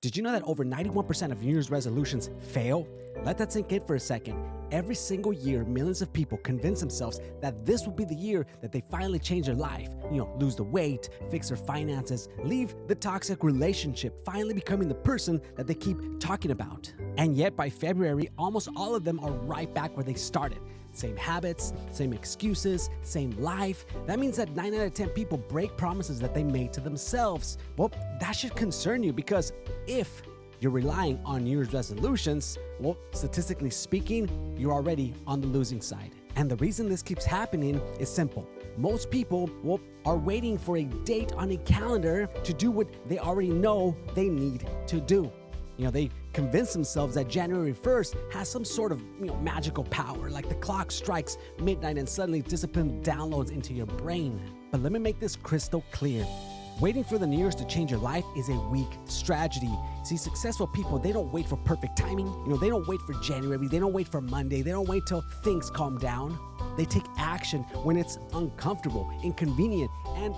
Did you know that over 91% of New Year's resolutions fail? Let that sink in for a second. Every single year, millions of people convince themselves that this will be the year that they finally change their life. Lose the weight, fix their finances, leave the toxic relationship, finally becoming the person that they keep talking about. And yet by February, almost all of them are right back where they started. Same habits, same excuses, same life. That means that 9 out of 10 people break promises that they made to themselves. Well, that should concern you, because if you're relying on New Year's resolutions, well, statistically speaking, you're already on the losing side. And the reason this keeps happening is simple. Most people, are waiting for a date on a calendar to do what they already know they need to do. They convince themselves that January 1st has some sort of magical power, like the clock strikes midnight and suddenly discipline downloads into your brain. But let me make this crystal clear. Waiting for the New Year's to change your life is a weak strategy. See, successful people, they don't wait for perfect timing. They don't wait for January. They don't wait for Monday. They don't wait till things calm down. They take action when it's uncomfortable, inconvenient, and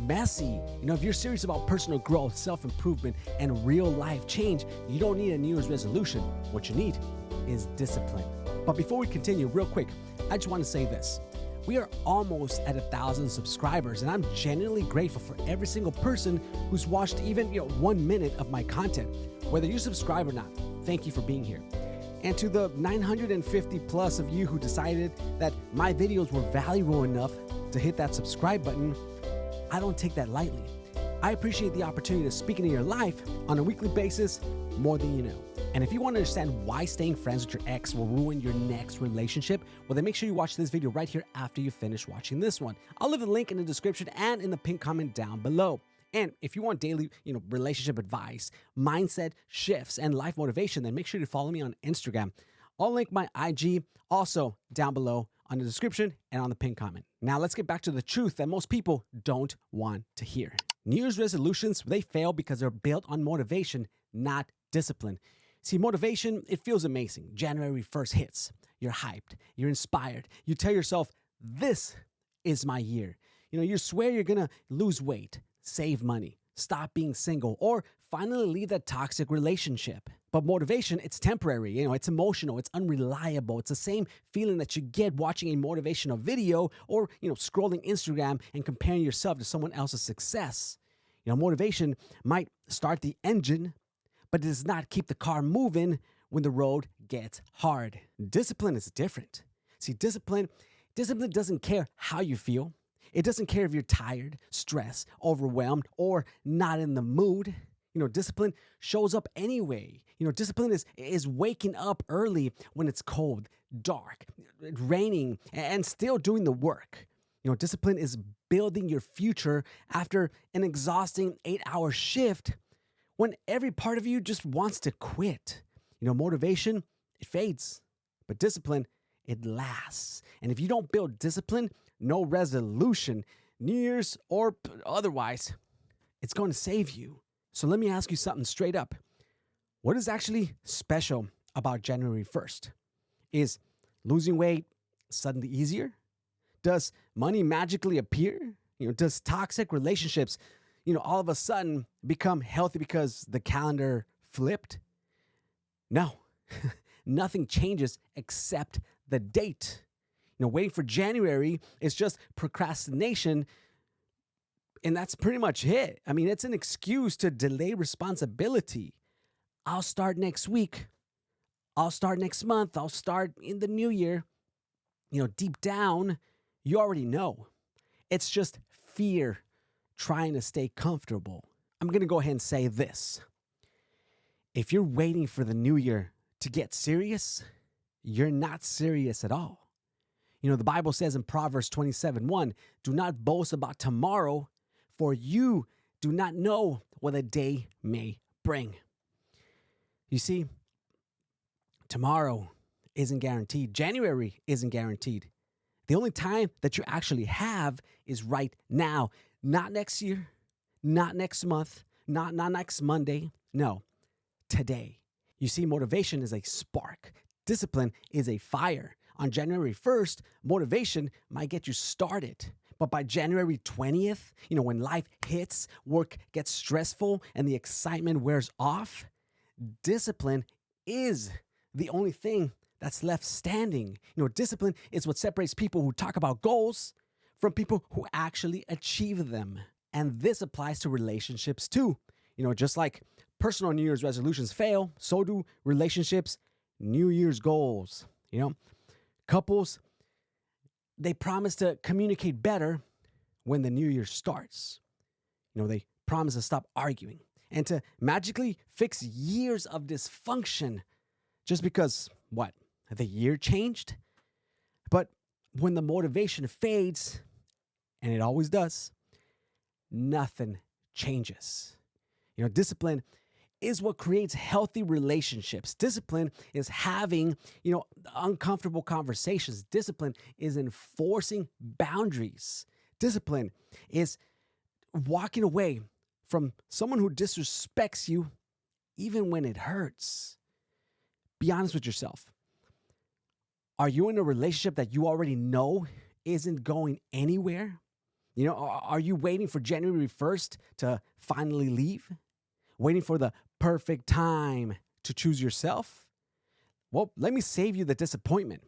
messy. If you're serious about personal growth, self-improvement, and real life change, you don't need a New Year's resolution. What you need is discipline. But before we continue, real quick, I just want to say this. We are almost at 1,000 subscribers, and I'm genuinely grateful for every single person who's watched even 1 minute of my content. Whether you subscribe or not, thank you for being here. And to the 950 plus of you who decided that my videos were valuable enough to hit that subscribe button, I don't take that lightly. I appreciate the opportunity to speak into your life on a weekly basis more than you know. And if you want to understand why staying friends with your ex will ruin your next relationship, well, then make sure you watch this video right here after you finish watching this one. I'll leave the link in the description and in the pinned comment down below. And if you want daily, relationship advice, mindset shifts, and life motivation, then make sure to follow me on Instagram. I'll link my IG also down below on the description and on the pinned comment. Now let's get back to the truth that most people don't want to hear. New Year's resolutions, they fail because they're built on motivation, not discipline. See, motivation, it feels amazing. January 1st hits. You're hyped. You're inspired. You tell yourself, this is my year. You swear you're going to lose weight, save money, stop being single, or finally leave that toxic relationship. But motivation, it's temporary. It's emotional. It's unreliable. It's the same feeling that you get watching a motivational video or, scrolling Instagram and comparing yourself to someone else's success. Motivation might start the engine, but it does not keep the car moving when the road gets hard. Discipline is different. See, discipline doesn't care how you feel. It doesn't care if you're tired, stressed, overwhelmed, or not in the mood. Discipline shows up anyway. Discipline is waking up early when it's cold, dark, raining, and still doing the work. Discipline is building your future after an exhausting 8-hour shift when every part of you just wants to quit. Motivation, it fades, but discipline, it lasts. And if you don't build discipline, no resolution, New Year's or otherwise, it's going to save you. So let me ask you something straight up. What is actually special about January 1st? Is losing weight suddenly easier? Does money magically appear? Does toxic relationships, all of a sudden become healthy because the calendar flipped? No, nothing changes except the date. Waiting for January is just procrastination, and that's pretty much it. It's an excuse to delay responsibility. I'll start next week. I'll start next month. I'll start in the new year. Deep down, you already know. It's just fear trying to stay comfortable. I'm going to go ahead and say this. If you're waiting for the new year to get serious, you're not serious at all. The Bible says in Proverbs 27:1, do not boast about tomorrow, for you do not know what a day may bring. You see, tomorrow isn't guaranteed. January isn't guaranteed. The only time that you actually have is right now. Not next year, not next month, not next Monday. No, today. You see, motivation is a spark. Discipline is a fire. On January 1st, motivation might get you started, But by January 20th, when life hits, work gets stressful, and the excitement wears off, discipline is the only thing that's left standing. Discipline is what separates people who talk about goals from people who actually achieve them. And this applies to relationships too. Just like personal New Year's resolutions fail, so do relationships' New Year's goals. Couples, they promise to communicate better when the new year starts. They promise to stop arguing and to magically fix years of dysfunction just because, what, the year changed? But when the motivation fades, and it always does, nothing changes. Discipline is what creates healthy relationships. Discipline is having, uncomfortable conversations. Discipline is enforcing boundaries. Discipline is walking away from someone who disrespects you even when it hurts. Be honest with yourself. Are you in a relationship that you already know isn't going anywhere? Are you waiting for January 1st to finally leave? Waiting for the perfect time to choose yourself? Well, let me save you the disappointment.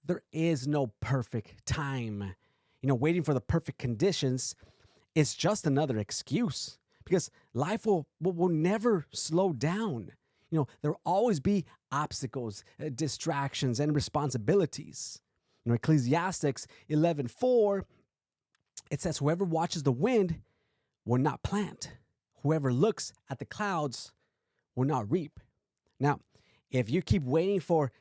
There is no perfect time. Waiting for the perfect conditions is just another excuse because life will never slow down. There'll always be obstacles, distractions, and responsibilities. Ecclesiastes 11:4, it says, whoever watches the wind will not plant. Whoever looks at the clouds will not reap. Now, if you keep waiting for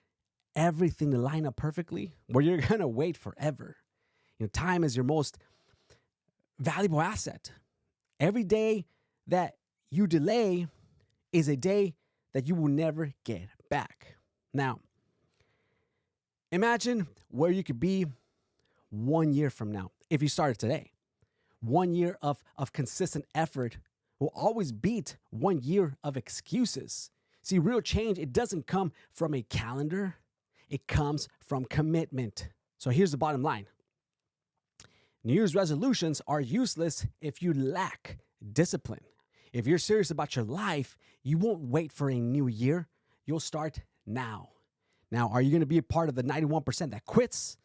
everything to line up perfectly, well, you're going to wait forever. Time is your most valuable asset. Every day that you delay is a day that you will never get back. Now, imagine where you could be 1 year from now if you started today. 1 year of consistent effort will always beat 1 year of excuses. See, real change, it doesn't come from a calendar. It comes from commitment. So here's the bottom line. New Year's resolutions are useless if you lack discipline. If you're serious about your life, you won't wait for a new year. You'll start now. Now, are you going to be a part of the 91% that quits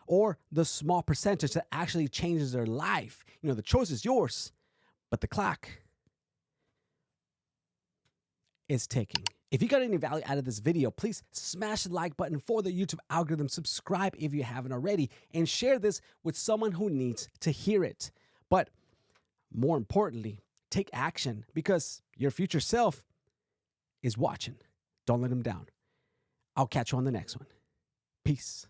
or the small percentage that actually changes their life? The choice is yours, but the clock is ticking. If you got any value out of this video, please smash the like button for the YouTube algorithm, subscribe if you haven't already, and share this with someone who needs to hear it. But more importantly, take action because your future self is watching. Don't let them down. I'll catch you on the next one. Peace.